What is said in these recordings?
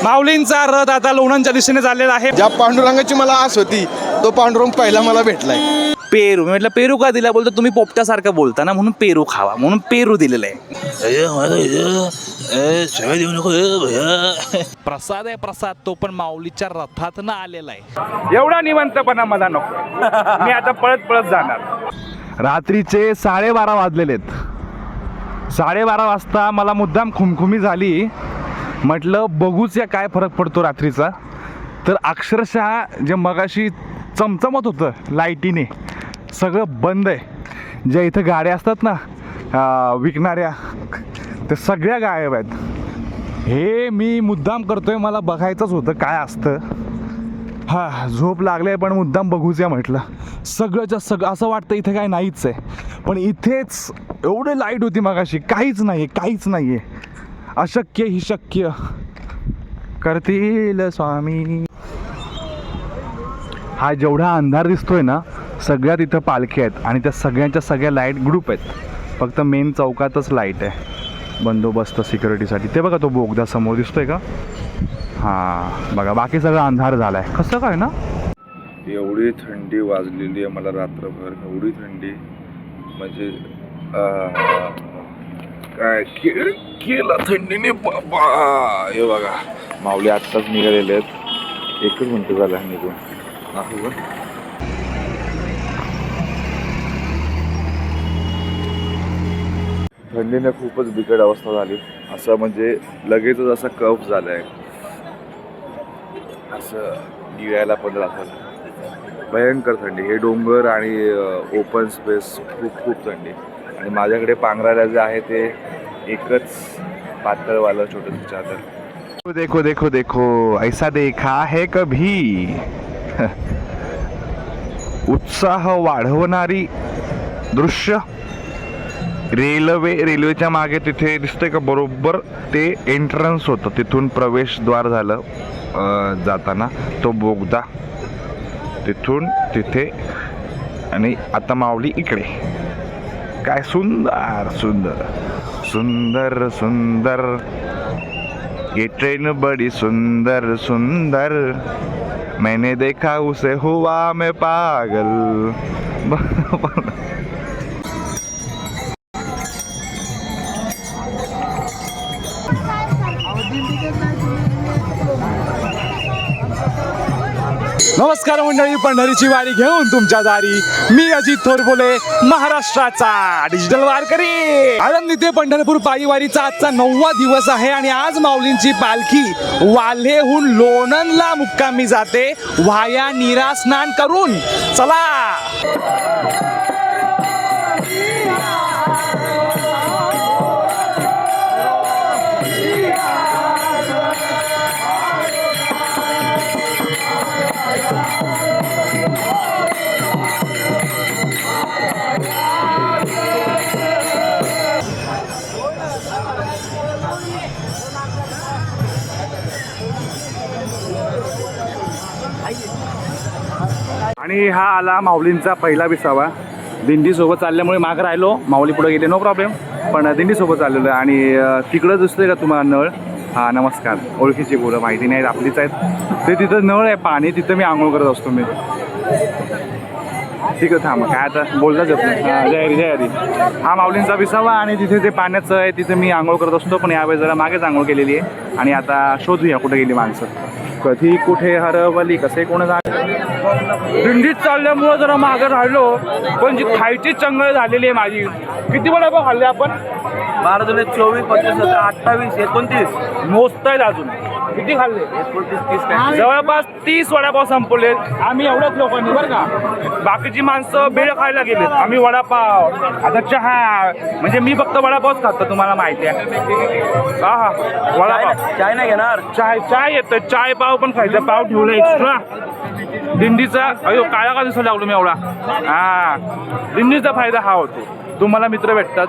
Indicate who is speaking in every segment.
Speaker 1: माऊलींचा रथ आता लोणंदच्या दिशेने चाललेला आहे.
Speaker 2: ज्या पांडुरंगाची मला आस होती तो पांडुरंग पहिला मला भेटलाय.
Speaker 1: पेरू मी म्हटलं पेरू का दिला, बोलतो तुम्ही पोपट्यासारखं बोलता ना म्हणून पेरू खावा, म्हणून पेरू दिलेलं आहे. प्रसाद आहे प्रसाद, तो पण माऊलीच्या रथातनं आलेला आहे. एवढा निवंतपणा मला नको, मी आता पळत पळत जाणार. रात्रीचे 12:30 वाजलेले आहेत. 12:30 वाजता मला मुद्दाम खुमखुमी झाली. म्हटलं बघूच या काय फरक पडतो रात्रीचा. तर अक्षरशः जे मगाशी चमचमत होतं लाईटीने सगळं बंद आहे. ज्या इथं गाड्या असतात ना विकणाऱ्या, ते सगळ्या गायब आहेत. हे मी मुद्दाम करतोय, मला बघायचंच होतं काय असतं. झोप लागले पण मुद्दाम बघूच या म्हटलं. सगळंच्या सगळं असं वाटतं इथे काय नाहीच आहे, पण इथेच एवढे लाईट होती मगाशी. काहीच नाही आहे, काहीच नाही आहे. अशक्य ही शक्य करतील स्वामी. हा जेवढा अंधार दिसतोय ना, सगळ्यात इथं पालखी आहेत आणि त्या सगळ्यांच्या सगळ्या लाईट ग्रुप आहेत. फक्त मेन चौकातच लाईट आहे बंदोबस्त सिक्युरिटीसाठी. ते बघा तो बोगदा समोर दिसतोय का, हां बघा, बाकी सगळं अंधार झालाय. कसं काय ना,
Speaker 3: एवढी थंडी वाजलेली आहे मला रात्रभर. एवढी थंडी म्हणजे काय केलं थंडीने बाबा. हे बघा माऊली आत्ताच निघालेले आहेत, 1 मिनिट झालं निघून. थंडीने खूपच बिकट अवस्था झाली. असं म्हणजे लगेचच असा कफ झाला आहे, असं गिळायला पण राहतं. भयंकर थंडी. हे डोंगर आणि ओपन स्पेस खूप थंडी. आणि माझ्याकडे पांघरायला जे आहे ते एकच पातळवालं छोटंसं चादर.
Speaker 1: देखो देखो देखो ऐसा देखा है कभी. उत्साह वाढवणारी दृश्य. रेल्वेच्या मागे तिथे दिसतंय का, बरोबर ते एंट्रन्स होतं, तिथून प्रवेशद्वार झालं जाताना. तो बोगदा तिथून तिथे आणि आता माऊली इकडे. काय सुंदर सुंदर सुंदर सुंदर. ये ट्रेन बड़ी सुंदर सुंदर, मैंने देखा उसे हुआ मैं पागल. नमस्कार मंडळी, पंढरीची वारी घेऊन तुमच्या दारी मी अजित थोरबोले, महाराष्ट्राचा डिजिटल वारकरी. आळंदी ते पंढरपूर पायी वारीचा आजचा 9वा दिवस आहे आणि आज माऊलींची पालखी वाल्हेहून लोणंदला मुक्कामी जाते वाया नीरा स्नान करून. चला आणि हा आला माऊलींचा पहिला विसावा. दिंडीसोबत चालल्यामुळे मागं राहिलो, माऊली पुढे गेले नो प्रॉब्लेम, पण दिंडीसोबत चाललेलो आहे. आणि तिकडं दिसतंय का तुम्हाला नळ, हा नमस्कार, ओळखीची बोलं माहिती नाही आपलीच आहेत ते. तिथं नळ आहे पाणी, तिथं मी आंघोळ करत असतो मी. ठीक आहे थांबा, काय आता बोलताच येत नाही. जय हरी जय हरी. हा माऊलींचा विसावा आणि तिथे ते पाण्याचं आहे, तिथे मी आंघोळ करत असतो. पण यावेळेस जरा मागेच आंघोळ केलेली आहे. आणि आता शोधूया कुठे गेली माणसं, कधी कुठे हरवली, कसे कोण झाले. दिंडीत चालल्यामुळं जरा मागं राहिलो, पण जी खायची चंगळ झालेली आहे माझी. किती वडापाव खाल्ले आपण?
Speaker 4: 12 जुलै 24, 25, 28, 29
Speaker 1: मोजतायत अजून. किती खाल्ले?
Speaker 4: 29, 30
Speaker 1: जवळपास 30 वडापाव संपवले आम्ही एवढ्याच लोकांनी बरं का. बाकीची माणसं बेळ खायला गेलेत, आम्ही वडापाव. आता चहा, म्हणजे मी फक्त वडापावच खातो, तुम्हाला माहिती आहे. हा वडापाव,
Speaker 4: चाय नाही घेणार.
Speaker 1: चाय येतं, चाय पाव पण खायचं, पाव ठेवलं एक्स्ट्रा. दिंडीचा अयो काळा का दिसायला लागलो मी एवढा. दिंडीचा फायदा हा होतो, तुम्हाला मित्र भेटतात,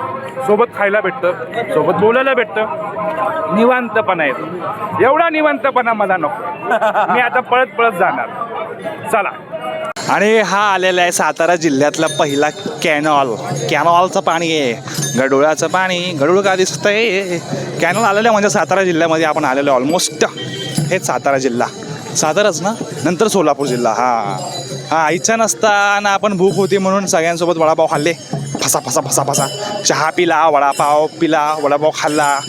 Speaker 1: सोबत खायला भेटतं, सोबत बोलायला भेटतं, निवांतपणा येतो. एवढा निवांतपणा मला नको, मी आता पळत पळत जाणार. चला. आणि हा आलेला आहे सातारा जिल्ह्यातला पहिला कॅनॉलचं पाणी आहे, गडोळाचं पाणी. गडोळ का दिसतंय, कॅनॉल आलेलं आहे म्हणजे सातारा जिल्ह्यामध्ये आपण आलेलो ऑलमोस्ट. हेच सातारा जिल्हा. साताराच ना, नंतर सोलापूर जिल्हा. हां इच्छा नसताना आपण भूक होती म्हणून सगळ्यांसोबत वडापाव खाल्ले. फसा फसा फसा फसा चहा पिला, वडापाव पिला, वडापाव खाल्ला,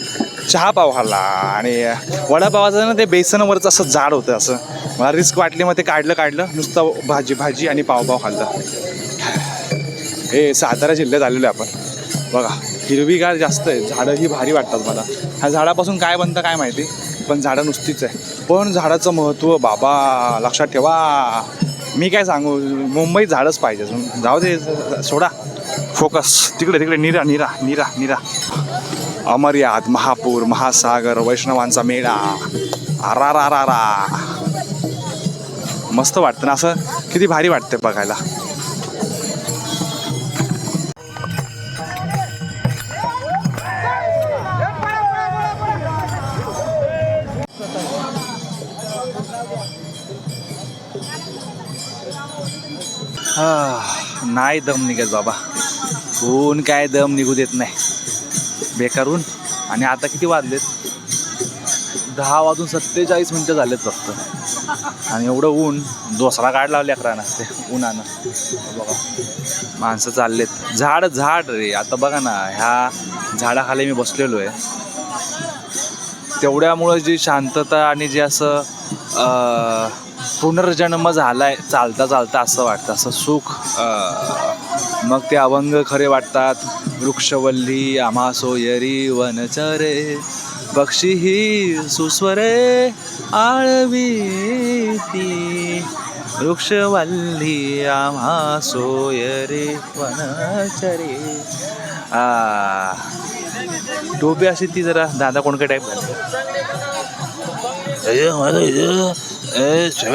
Speaker 1: चहा पाव खाल्ला. आणि वडापावाचं ना ते बेसनवरचं असं जाड होतं, असं मला रिस्क वाटली. मग ते काढलं नुसतं भाजी आणि पाव खाल्लं. हे सातारा जिल्ह्यात आलेलो आहे आपण. बघा हिरवीगार जास्त आहे, झाडं ही भारी वाटतात मला. ह्या झाडापासून काय बनतं काय माहिती, पण झाडं नुसतीच आहे. पण झाडाचं महत्त्व बाबा लक्षात ठेवा. मी काय सांगू, मुंबईत झाडच पाहिजे. जाऊ दे, सोडा फोकस तिकडे नीरा नीरा नीरा नीरा. अमर्याद, महापूर, महासागर, वैष्णवांचा मेळा. आरा मस्त वाटतं ना, असं किती भारी वाटतं बघायला. नाही दम निघत बाबा, ऊन काय दम निघू देत नाही, बेकार ऊन. आणि आता किती वाजलेत, 10:47 झालेत फक्त. आणि एवढं ऊन, दोसरा काढ लावले अकरानं ते उन्हानं. बघा माणसं चाललेत. झाड रे. आता बघा ना, ह्या झाडाखाली मी बसलेलो आहे. तेवढ्यामुळं जी शांतता आणि जे असं पुनर्जन्म झालाय चालता असं वाटतं, असं सुख. मग ते अभंग खरे वाटतात. वृक्षवल्ली आम्हा सोयरी वनचरे, पक्षी ही सुस्वरे आळवी ती. वृक्षवल्ली आम्हा सोयरी वनचरे. टोपी अशी ती जरा दादा कोणत्या टाईप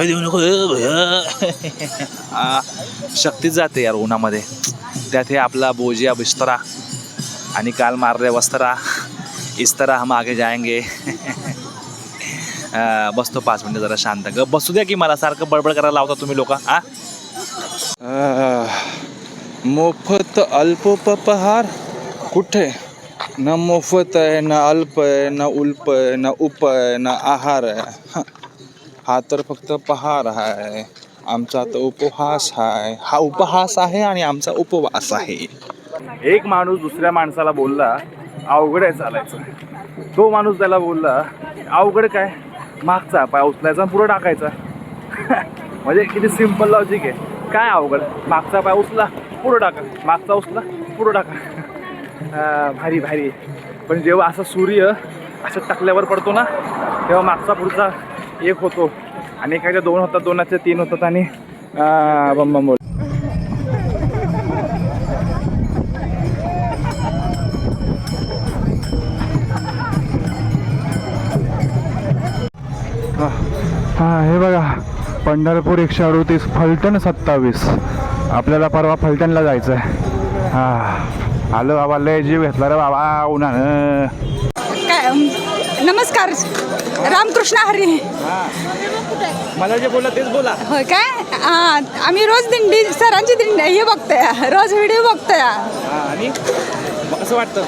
Speaker 1: देऊ नको भैया. शक्तीच जाते यार उन्हामध्ये. त्यात हे आपला बोजिया बिस्तरा आणि काल मारले वस्त्रा इस्तरा हम आगे जाएंगे. बसतो 5 मिनटं जरा शांत. बसू द्या की, मला सारखं बडबड करायला लावता तुम्ही लोक. मोफत अल्पोपहार कुठे, न मोफत आहे, न अल्प आहे, न उल्प आहे, न उप आहे, न आहार आहे. हा तर फक्त पहार आहे, आमचा तर उपहास आहे. हा उपहास आहे आणि आमचा उपवास आहे. एक माणूस दुसऱ्या माणसाला बोलला अवघड आहे चालायचं. तो माणूस त्याला बोलला अवघड काय, मागचा पाय उचलायचा पुढं टाकायचा. म्हणजे किती सिम्पल लॉजिक आहे. काय अवघड, मागचा पाय उचला पुढं टाका, मागचा उचला पुढं टाका. भारी. पण जेव्हा असं सूर्य असं टाकल्यावर पडतो ना, तेव्हा मागचा पुढचा एक होतो आणि एखाद्या 2 होतात, 2चे 3 होतात आणि बम बोल. हे बघा, पंढरपूर 138, फलटण 27. आपल्याला परवा फलटणला जायचं आहे. आलो बाबा, लय जीव घेतला रे बाबा उन्हानं.
Speaker 5: काय नमस्कार, रामकृष्ण हरी.
Speaker 1: मला जे बोला तेच बोला.
Speaker 5: होय काय, आम्ही रोज दिंडी, सरांची दिंडी हे बघतोय, रोज व्हिडिओ बघतोय.
Speaker 1: आणि कसं वाटतं?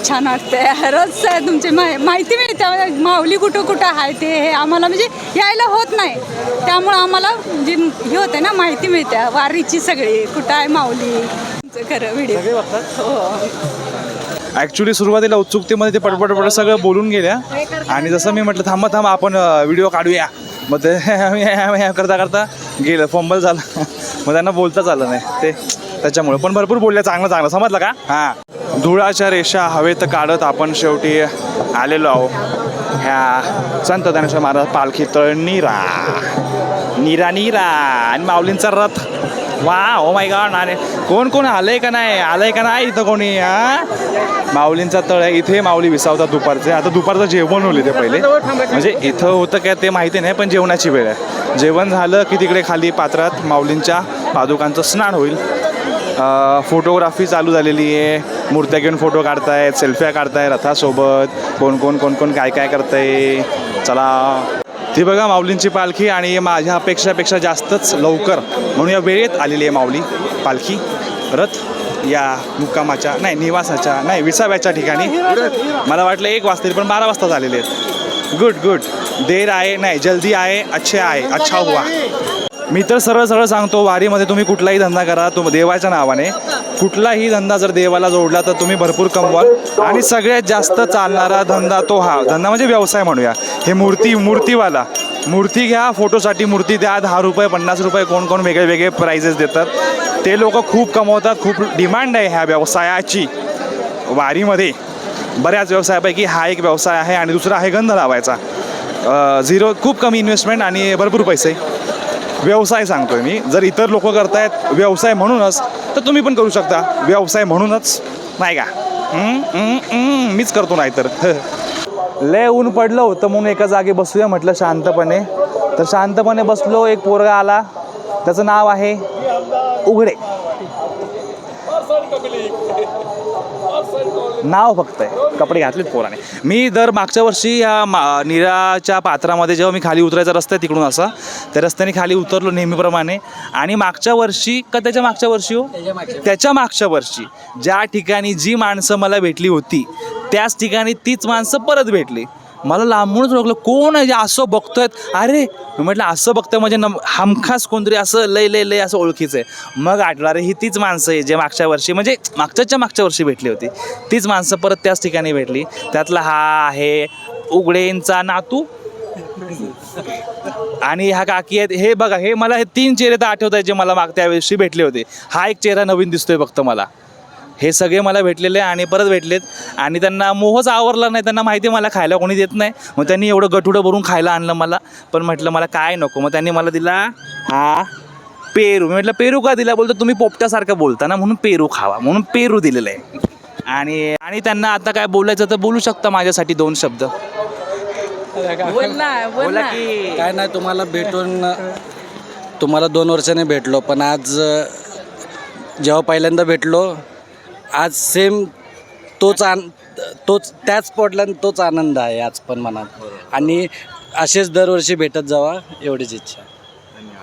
Speaker 5: छान वाटतंय. रोज तुमची माहिती मिळते, माऊली कुठं आहे ते. हे आम्हाला म्हणजे यायला होत नाही, त्यामुळं आम्हाला जे हे होते ना, माहिती मिळते वारीची सगळी, कुठं आहे माऊली. खरं व्हिडिओ
Speaker 1: सगळे बघतात.
Speaker 5: हो.
Speaker 1: ॲक्च्युली सुरुवातीला उत्सुकतेमध्ये ते पटपट सगळं बोलून गेल्या. आणि जसं मी म्हटलं थांबा आपण व्हिडिओ काढूया, मग ते करता गेलं, फंबल झालं. मग त्यांना बोलताच आलं नाही ते, त्याच्यामुळे. पण भरपूर बोलल्या, चांगलं समजलं का. हां, धुळाच्या रेषा हवेत काढत आपण शेवटी आलेलो आहो ह्या संत ज्ञानेश्वर महाराज पालखी तळ नीरा आणि माऊलींचा रथ. वा, ओ माय गॉड. अरे कोण आलंय का नाही इथं कोणी. माऊलींचा तळ आहे इथे. माऊली विसावतात दुपारचे. आता दुपारचं जेवण होले ते पहिले, म्हणजे इथं होतं काय ते माहिती नाही, पण जेवणाची वेळ आहे. जेवण झालं की तिकडे खाली पात्रात माऊलींच्या पादुकांचं स्नान होईल. फोटोग्राफी चालू झालेली आहे. मूर्त्या घेऊन फोटो काढतायत, सेल्फ्या काढताय रथासोबत. कोण काय करताय. चला, ती बघा माऊलींची पालखी. आणि माझ्या अपेक्षापेक्षा जास्तच लवकर म्हणून या वेळेत आलेली आहे माऊली पालखी रथ या मुक्कामाच्या विसाव्याच्या ठिकाणी. मला वाटलं 1 वाजता, पण 12 वाजता झालेले आहेत. गुड. देर आहे नाही जल्दी आहे अच्छा हुआ. मी तर सरळ सांगतो, वारीमध्ये तुम्ही कुठलाही धंदा करा देवाच्या नावाने, कुठलाही धंदा जर देवाला जोडला तर तुम्ही भरपूर कमवाल. आणि सगळ्यात जास्त चालणारा धंदा तो हा धंदा म्हणजे व्यवसाय म्हणूया. हे मूर्तीवाला मूर्ती घ्या, फोटोसाठी मूर्ती द्या, 10 रुपये 50 रुपये कोण वेगळे प्राइजेस देतात. ते लोक खूप कमवतात, खूप डिमांड आहे ह्या व्यवसायाची वारीमध्ये. बऱ्याच व्यवसायापैकी हा एक व्यवसाय आहे. आणि दुसरा आहे गंध लावायचा, झिरो, खूप कमी इन्व्हेस्टमेंट आणि भरपूर पैसे. व्यवसाय सांगतोय मी. जर इतर लोक करतायत व्यवसाय म्हणूनच तर तुम्ही पण करू शकता व्यवसाय म्हणूनच, नाही का? मीच करतो नाही तर. लय ऊन पडलं होतं म्हणून एका जागी बसूया म्हटलं शांतपणे. तर शांतपणे बसलो. एक पोरगा आला, त्याचं नाव आहे उघडे, नाव फक्त आहे, कपडे घातलेत पोराने. मी दर मागच्या वर्षी ह्या नीराच्या पात्रामध्ये जेव्हा मी खाली उतरायचा रस्ता आहे तिकडून असा, त्या रस्त्याने खाली उतरलो नेहमीप्रमाणे. आणि मागच्या वर्षी का त्याच्या मागच्या वर्षी ज्या ठिकाणी जी माणसं मला भेटली होती त्याच ठिकाणी तीच माणसं परत भेटली. मला लांबूनच ओळखलं, कोण आहे असं बघतोय. अरे मी म्हटलं असं बघतोय म्हणजे हमखास कोणतरी असं लय असं ओळखीचं आहे. मग आठवलं अरे ही तीच माणसं आहे जे मागच्या वर्षी म्हणजे मागच्या वर्षी भेटली होती. तीच माणसं परत त्याच ठिकाणी भेटली. त्यातला हा आहे उघडेंचा नातू आणि हा काकी आहेत. हे बघा, हे मला हे 3 चेहरे तर आठवत आहेत जे मला मागच्या वर्षी भेटले होते. हा एक चेहरा नवीन दिसतोय फक्त मला. हे सगळे मला भेटलेले आणि परत भेटलेत. आणि त्यांना मोहच आवरला नाही. त्यांना माहिती मला खायला कोणी देत नाही. मग त्यांनी एवढं गठुडं भरून खायला आणलं मला. पण म्हटलं मला काय नको. मग त्यांनी मला दिला हा पेरू. मी म्हटलं पेरू का दिला? बोलतो तुम्ही पोपट्यासारखं बोलता ना म्हणून पेरू खावा, म्हणून पेरू दिलेलं आहे. आणि त्यांना आता काय बोलायचं तर बोलू शकता माझ्यासाठी 2 शब्द.
Speaker 5: बोला
Speaker 1: की
Speaker 6: काय नाही, तुम्हाला भेटून तुम्हाला 2 वर्षाने भेटलो, पण आज जेव्हा पहिल्यांदा भेटलो आज सेम तोच त्याच स्पॉटला तोच आनंद आहे आज पण मनात. आणि असेच दरवर्षी भेटत जावा एवढीच इच्छा.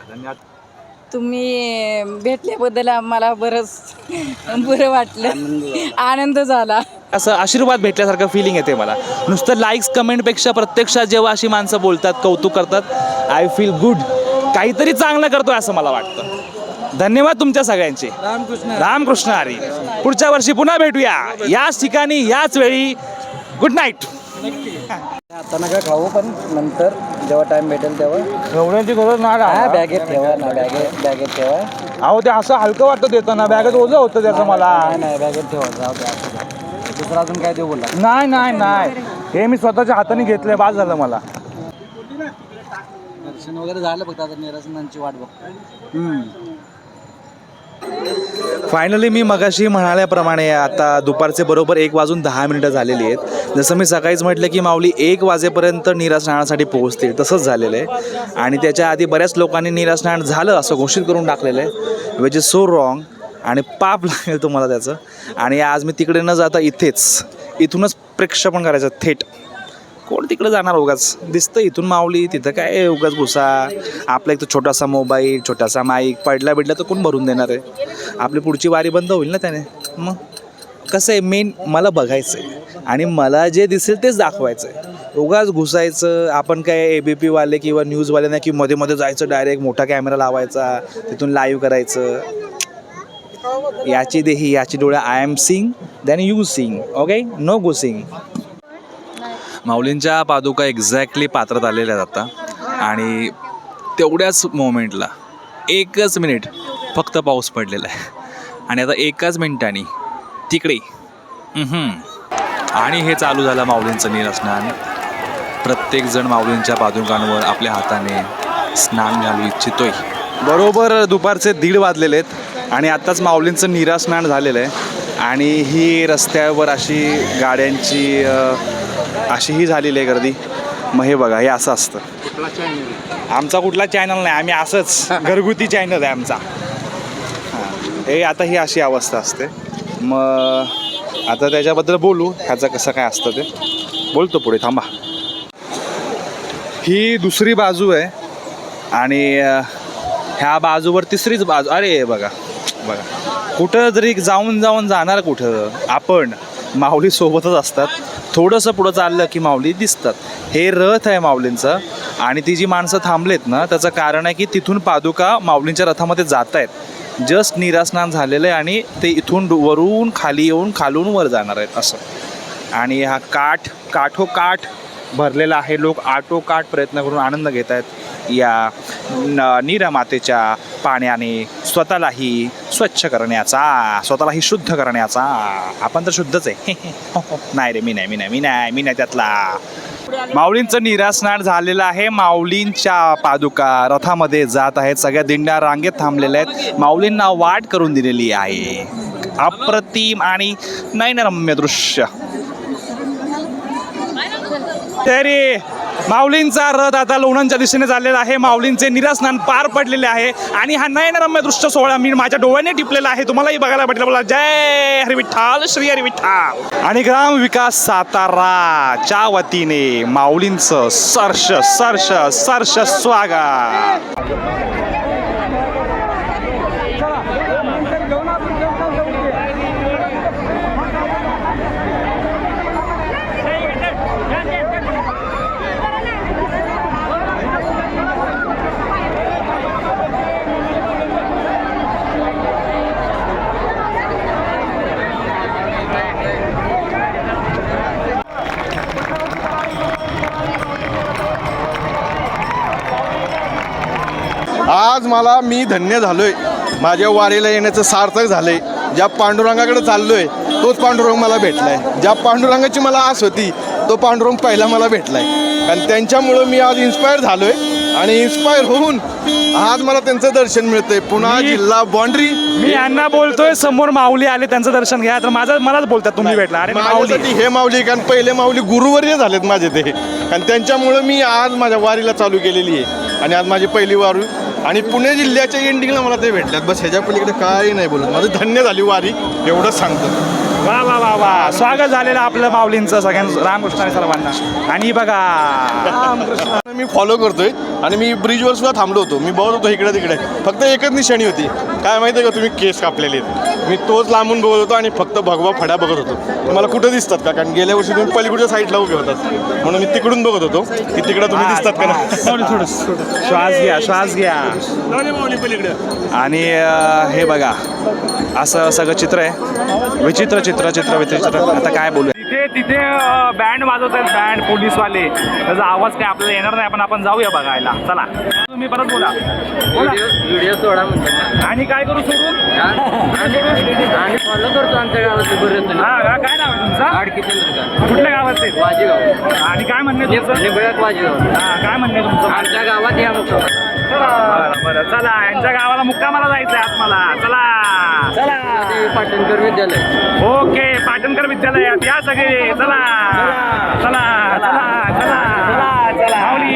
Speaker 1: धन्यवाद.
Speaker 5: तुम्ही भेटल्याबद्दल आम्हाला बरं वाटलं, आनंद झाला.
Speaker 1: असं आशीर्वाद भेटल्यासारखं फिलिंग येते मला. नुसतं लाईक्स कमेंटपेक्षा प्रत्यक्षात जेव्हा अशी माणसं बोलतात, कौतुक करतात, आय फील गुड. काहीतरी चांगलं करतोय असं मला वाटतं. धन्यवाद तुमच्या सगळ्यांचे. रामकृष्ण हरी. पुढच्या वर्षी पुन्हा भेटूया याच ठिकाणी याच वेळी. Good night.
Speaker 6: आता नका खाऊ, पण नंतर जेव्हा टाइम भेटेल तेव्हा
Speaker 1: एवढ्याची गरज नाही.
Speaker 6: बॅगेत ठेवा ना, बॅगेत ठेवा.
Speaker 1: अहो ते असं हलकं वाटतं देताना, बॅगेत ओझं होतं त्याचं मला.
Speaker 6: नाही बॅगेत ठेवा, जाऊ द्या. दुसरं अजून काय देऊ बोला?
Speaker 1: नाही हे मी स्वतःच्या हाताने घेतलंय, बाद झालं मला.
Speaker 6: दर्शन वगैरे झालं, फक्त आता निरासनांची वाट बघतो.
Speaker 1: फायनली मी मगाशी म्हणाल्याप्रमाणे आता दुपारचे बरोबर 1:10 झालेली आहेत. जसं मी सकाळीच म्हटलं की माऊली 1 वाजेपर्यंत नीरास्नानासाठी पोहोचतील, तसंच झालेलं आहे. आणि त्याच्या आधी बऱ्याच लोकांनी नीरास्नान झालं असं घोषित करून टाकलेलं आहे, विच इज सो रॉंग. आणि पाप लागेल तुम्हाला त्याचं. आणि आज मी तिकडे न जाता इथूनच प्रक्षेपण करायचं थेट. कोण तिकडे जाणार? उगाच दिसतं इथून माऊली, तिथं काय उगाच घुसा. आपला एक तर छोटासा मोबाईल, छोटासा माईक पडला तर कोण भरून देणार आहे? आपली पुढची वारी बंद होईल ना त्याने. मग कसं आहे, मेन मला बघायचं आहे आणि मला जे दिसेल तेच दाखवायचं आहे. उगाच घुसायचं. आपण काय ABP वाले किंवा न्यूजवाले नाही की मध्ये जायचं, डायरेक्ट मोठा कॅमेरा लावायचा, तिथून लाईव्ह करायचं. याची देही याची डोळ्या. I am seeing than you seeing. Okay, no घुसिंग. माऊलींच्या पादुका एक्झॅक्टली पात्रात आलेल्या आहेत आता. आणि तेवढ्याच मोमेंटला 1 मिनिट फक्त पाऊस पडलेला आहे. आणि आता 1 मिनिटांनी तिकडे आणि हे चालू झालं माऊलींचं नीरस्नान. प्रत्येकजण माऊलींच्या पादुकांवर आपल्या हाताने स्नान घालू इच्छितोय. बरोबर दुपारचे 1:30 वाजलेले आहेत आणि आत्ताच माऊलींचं नीरस्नान झालेलं आहे. आणि ही रस्त्यावर अशी गाड्यांची अशीही झालेली आहे गर्दी. मग हे बघा, हे असं असतं. आमचा कुठला चॅनल नाही, आम्ही असंच घरगुती चॅनल आहे आमचा. हे आता ही अशी अवस्था असते. मग आता त्याच्याबद्दल बोलू, ह्याचं कसं काय असतं ते बोलतो पुढे. थांबा. ही दुसरी बाजू आहे आणि ह्या बाजूवर तिसरीच बाजू. अरे बघा कुठं जरी जाऊन जाणार कुठं आपण, माऊली सोबतच असतात. थोडंसं पुढं चाललं की माऊली दिसतात. हे रथ आहे माऊलींचं आणि ती जी माणसं थांबलेत ना त्याचं कारण आहे की तिथून पादुका माऊलींच्या रथामध्ये जात आहेत. जस्ट निरास्नान झालेलं आहे आणि ते इथून वरून खाली येऊन खालून वर जाणार आहेत असं. आणि हा काठोकाठ भरलेला आहे. लोक आटोकाट प्रयत्न करून आनंद घेत आहेत या नीरमातेच्या पाण्याने स्वतःलाही स्वच्छ करण्याचा, स्वतःलाही शुद्ध करण्याचा. आपण तर शुद्धच आहे. नाही रे, मी नाही त्यातला. माऊलींचं निरास्नान झालेलं आहे. माऊलींच्या पादुका रथामध्ये जात आहेत. सगळ्या दिंड्या रांगेत थांबलेल्या आहेत. माऊलींना वाट करून दिलेली आहे. अप्रतिम आणि नयनरम्य दृश्य. तरी माऊलींचा रथ आता लोणंदच्या दिशेने चाललेला आहे. माऊलींचे निरास्नान पार पडलेले आहे आणि हा नयनरम्य दृश्य सोहळा मी माझ्या डोळ्याने टिपलेला आहे. तुम्हालाही बघायला भेटलं. बोला जय हरी विठ्ठल, श्री हरी विठ्ठल. आणि ग्राम विकास साताराच्या वतीने माऊलींचं सर्ष सर्ष सर्ष स्वागत.
Speaker 2: आज मी धन्य झालोय. माझ्या वारीला येण्याचं सार्थक झालंय. ज्या पांडुरंगाकडे चाललोय तोच पांडुरंग मला भेटलाय. ज्या पांडुरंगाची मला आस होती तो पांडुरंग पहिला मला भेटलाय. आणि त्यांच्यामुळं मी आज इन्स्पायर झालोय आणि इन्स्पायर होऊन आज मला त्यांचं दर्शन मिळतंय. पुन्हा जिल्हा बाँड्री.
Speaker 1: मी यांना बोलतोय, समोर माऊली आले त्यांचं दर्शन घ्या. तर मलाच बोलतात तुम्ही भेटला. अरे
Speaker 2: माझ्यासाठी हे माऊली, कारण पहिले माऊली गुरुवर्य झालेत माझे ते. आणि त्यांच्यामुळं मी आज माझ्या वारीला चालू केलेली आहे. आणि आज माझी पहिली वारी आणि पुणे जिल्ह्याच्या एंडिंगला मला ते भेटल्यात. बस ह्याच्या पलीकडे काही नाही बोलत. माझं धन्य झाली वारी, एवढंच सांगतो.
Speaker 1: वा वा वा वा. स्वागत झालेलं आपलं माऊलींचं सगळ्यांचं, रामकृष्ण सर्वांना. आणि बघा
Speaker 2: मी फॉलो करतोय आणि मी ब्रिजवर सुद्धा थांबलो होतो. मी बघत होतो इकडे तिकडे. फक्त एकच निशाणी होती, काय माहिती आहे का, तुम्ही केस कापलेले आहेत. मी तोच लांबून बघत होतो आणि फक्त भगवा फड्या बघत होतो. मला कुठं दिसतात का, कारण गेल्या वर्षी तुम्ही पलीकडच्या साईडला उभे होतात म्हणून मी तिकडून बघत होतो की तिकडे तुम्ही दिसतात का नाही.
Speaker 1: थोडं श्वास घ्या. आणि हे बघा असं सगळं चित्र आहे. विचित्र चित्र. आता काय बोलू. तिथे बँड वाजवत आहेत, बँड पोलीसवाले. त्याचा आवाज काय आपल्याला येणार नाही. आपण जाऊया बघायला. चला तुम्ही परत बोला.
Speaker 4: व्हिडिओ सोडा म्हणजे
Speaker 1: आणि काय करू सोडून
Speaker 4: आणि फॉलो करतो आमच्या गावात.
Speaker 1: हा काय नाव आहे तुमचं?
Speaker 4: आडकी चंद्रकांत.
Speaker 1: कुठल्या गावात आहे?
Speaker 4: वाजेगाव.
Speaker 1: आणि काय म्हणणे तुमचं?
Speaker 4: निंबळ्यात वाजेगाव.
Speaker 1: हा काय म्हणणे तुमचं?
Speaker 4: आमच्या गावात या मग.
Speaker 1: बरं चला, यांच्या गावाला मुक्कामाला जायचंय आत्माला. चला
Speaker 4: पाटणकर विद्यालय.
Speaker 1: ओके, पाटणकर विद्यालयात या सगळे. चला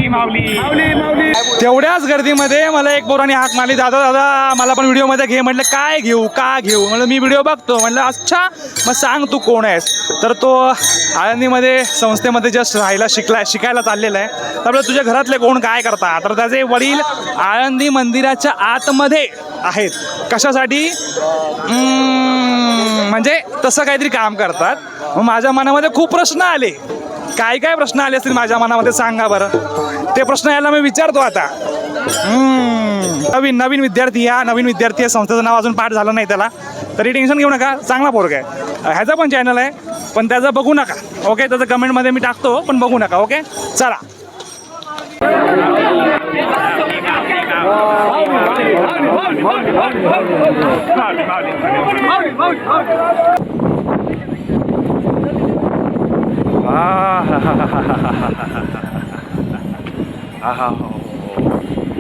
Speaker 1: माऊली. तेवढ्याच गर्दीमध्ये मला एक पोराने हाक मारली, दादा मला पण व्हिडिओमध्ये घे. म्हटलं काय घेऊ म्हणलं मी व्हिडिओ बघतो. म्हटलं अच्छा मग सांग तू कोण आहेस. तर तो आळंदीमध्ये संस्थेमध्ये जस्ट शिकायला चाललेला आहे. तर तुझ्या घरातले कोण काय करतात. तर त्याचे वडील आळंदी मंदिराच्या आतमध्ये आहेत. कशासाठी? म्हणजे तसं काहीतरी काम करतात. मग माझ्या मनामध्ये खूप प्रश्न आले. काय प्रश्न आले असतील माझ्या मनामध्ये, सांगा बरं. ते प्रश्न याला मी विचारतो आता. नवीन विद्यार्थी आहे. संस्थेचं नाव अजून पाठ झालं नाही त्याला, तरी टेन्शन घेऊ नका. चांगला पोरगा आहे. ह्याचा पण चॅनल आहे, पण त्याचं बघू नका. ओके, त्याचं कमेंटमध्ये मी टाकतो, पण बघू नका. ओके चला.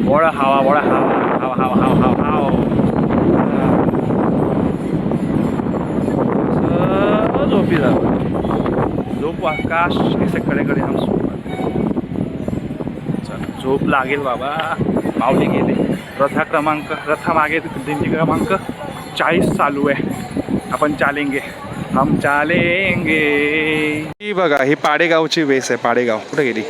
Speaker 1: बड़ा हवा झोपी झोप आकाश ऐसे खडे हम झोप लागेल बाबा. माऊली गेले. रथामागे दिंडी क्रमांक 40 चालू आहे. आपण चालेंगे, हम चालेंगे. ही बघा, ही पाडेगावची वेस आहे. पाडेगाव कुठे गेली?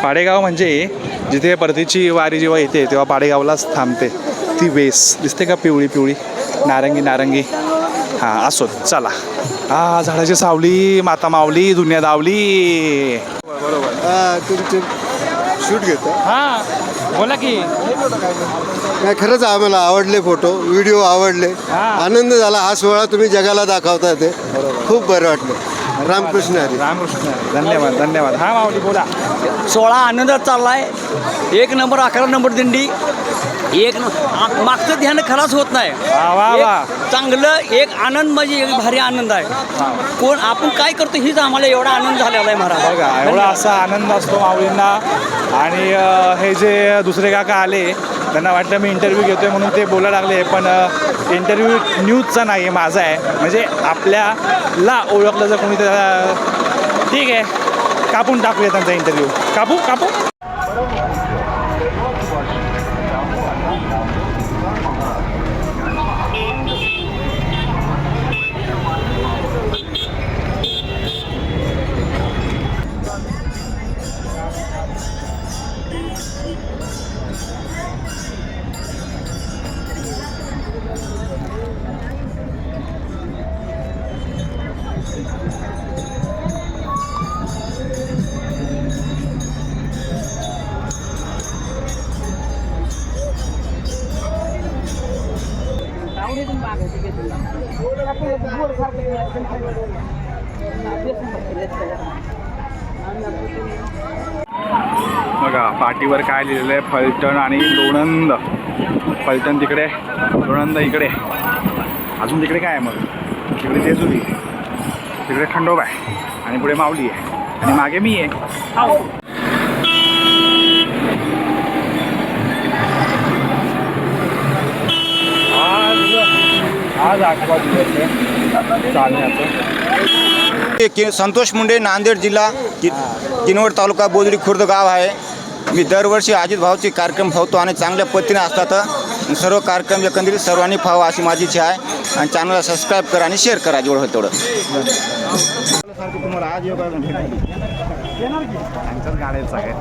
Speaker 1: पाडेगाव म्हणजे जिथे परतीची वारी जेव्हा येते तेव्हा पाडेगावलाच थांबते ती वेस. दिसते का? पिवळी नारंगी. हां असो, चला. झाडाची सावली माता मावली दुनिया दावली.
Speaker 7: तुमचे शूट घेतो.
Speaker 1: हा बोला की.
Speaker 7: नाही खरंच आम्हाला आवडले फोटो व्हिडिओ आवडले. आनंद झाला. हा सोहळा तुम्ही जगाला दाखवता ते खूप बरं वाटलं. रामकृष्ण हरी.
Speaker 1: रामकृष्ण धन्यवाद धन्यवाद. हा माऊली बोला.
Speaker 8: सोहळा आनंदात चाललाय. 1 नंबर 11 नंबर दिंडी. मागचं ध्यान खलास होत नाही. एक चांगलं एक आनंद म्हणजे एक भारी आनंद आहे. कोण आपण काय करतो हीच आम्हाला एवढा आनंद झालेला आहे महाराज.
Speaker 1: बघा एवढा असा आनंद असतो माऊलींना. आणि हे जे दुसरे काका आले त्यांना वाटलं मी इंटरव्ह्यू घेतोय म्हणून ते बोलायला लागले, पण इंटरव्ह्यू न्यूजचा नाही आहे, माझा आहे. म्हणजे आपल्याला ओळखलं जर कोणी तर ठीक आहे कापून टाकूया त्यांचा इंटरव्ह्यू. कापू कापू. बघा पाठीवर काय लिहिलेलं आहे, फलटण आणि लोणंद. फलटण तिकडे, लोणंद इकडे. अजून तिकडे काय आहे मग? तिकडे जेजुरी, तिकडे खंडोबा आहे आणि पुढे माऊली आहे आणि मागे मी आहे. आज 8वा दिवस आहे चालण्याचं.
Speaker 9: संतोष मुंडे, नांदेड जिल्हा, किनवट तालुका, बोदरी खुर्द गाव आहे. मी दरवर्षी अजित भाऊचे कार्यक्रम पाहतो आणि चांगल्या पद्धतीने असतात. सर्व कार्यक्रम एकंदरीत सर्वांनी पाहावा अशी माझी इच्छा आहे. आणि चॅनलला सबस्क्राईब करा आणि शेअर करा जेवढं होतं तेवढं. तुम्हाला आज योगा
Speaker 1: त्यांच्याच गाड्याचं आहे.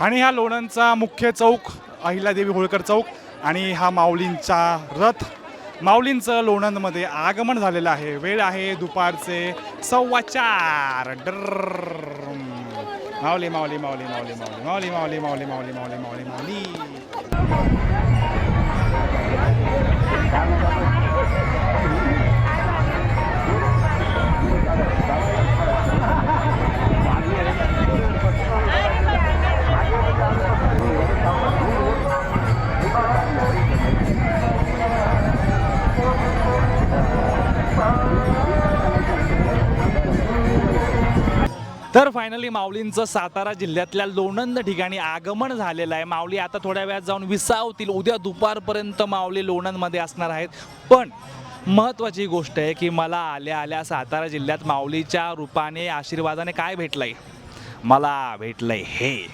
Speaker 1: आणि हा लोणंदचा मुख्य चौक अहिल्यादेवी होळकर चौक आणि हा माऊलींचा रथ. माऊलींचं लोणंदमध्ये आगमन झालेलं आहे. वेळ आहे दुपारचे 4:15. माऊली माऊली माऊली माऊली माऊली माऊली माऊली माऊली माऊली माऊली माऊली माऊली. तर फायनली माऊलींचं सातारा जिल्ह्यातल्या लोणंद ठिकाणी आगमन झालेलं आहे. माऊली आता थोड्या वेळात जाऊन विसावतील. उद्या दुपारपर्यंत माऊली लोणंदमध्ये असणार आहेत. पण महत्त्वाची गोष्ट आहे की मला आल्या आल्या सातारा जिल्ह्यात माऊलीच्या रूपाने आशीर्वादाने काय भेटलंय? मला भेटलंय हे.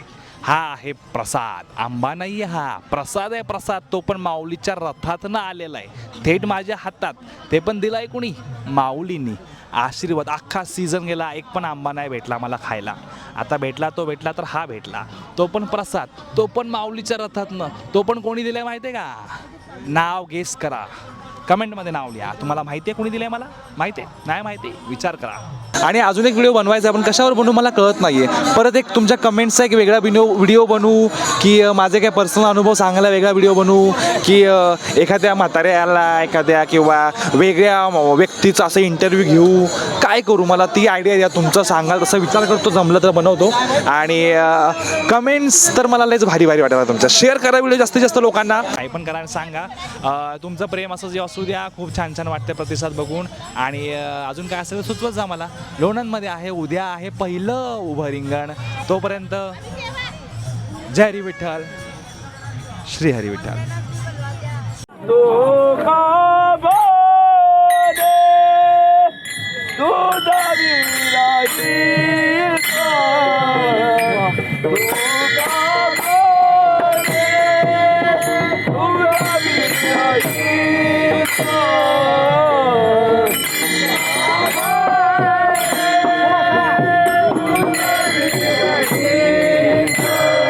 Speaker 1: हा आहे प्रसाद. आंबा नाही आहे, हा प्रसाद आहे. प्रसाद तो पण माऊलीच्या रथातनं आलेला आहे, थेट माझ्या हातात. ते पण दिलाय कोणी? माऊलींनी. आशीर्वाद. अख्खा सीझन गेला, एक पण आंबा नाही भेटला मला खायला. आता भेटला तो भेटला तर हा भेटला. तो पण प्रसाद, तो पण माऊलीच्या रथातनं. तो पण कोणी दिलाय माहिती आहे का? नाव गेस करा, कमेंटमध्ये नाव लिहा. तुम्हाला माहिती आहे कोणी दिलंय? मला माहिती आहे? नाही माहिती? विचार करा. आणि अजून एक व्हिडिओ बनवायचा आहे, पण कशावर बनवू मला कळत नाही आहे. परत एक तुमच्या कमेंट्सचा एक वेगळा व्हिडिओ बनवू की माझे काय पर्सनल अनुभव सांगायला वेगळा व्हिडिओ बनवू की एखाद्या म्हाताऱ्याला एखाद्या किंवा वेगळ्या व्यक्तीचा असं इंटरव्ह्यू घेऊ? काय करू? मला ती आयडिया द्या. तुमचं सांगाल तसं विचार करतो, जमलं तर बनवतो. आणि कमेंट्स तर मला लयच भारी भारी वाटतात तुमच्या. शेअर करा व्हिडिओ जास्तीत जास्त लोकांना. काही पण करा आणि सांगा. तुमचं प्रेम असं जे असू द्या. खूप छान छान वाटतं प्रतिसाद बघून. आणि अजून काय असेल सुचवत जा मला. लोणंदमध्ये आहे, उद्या आहे पहिलं उभं रिंगण. तोपर्यंत जय हरी विठ्ठल, श्री हरी विठ्ठल.
Speaker 10: Yeah.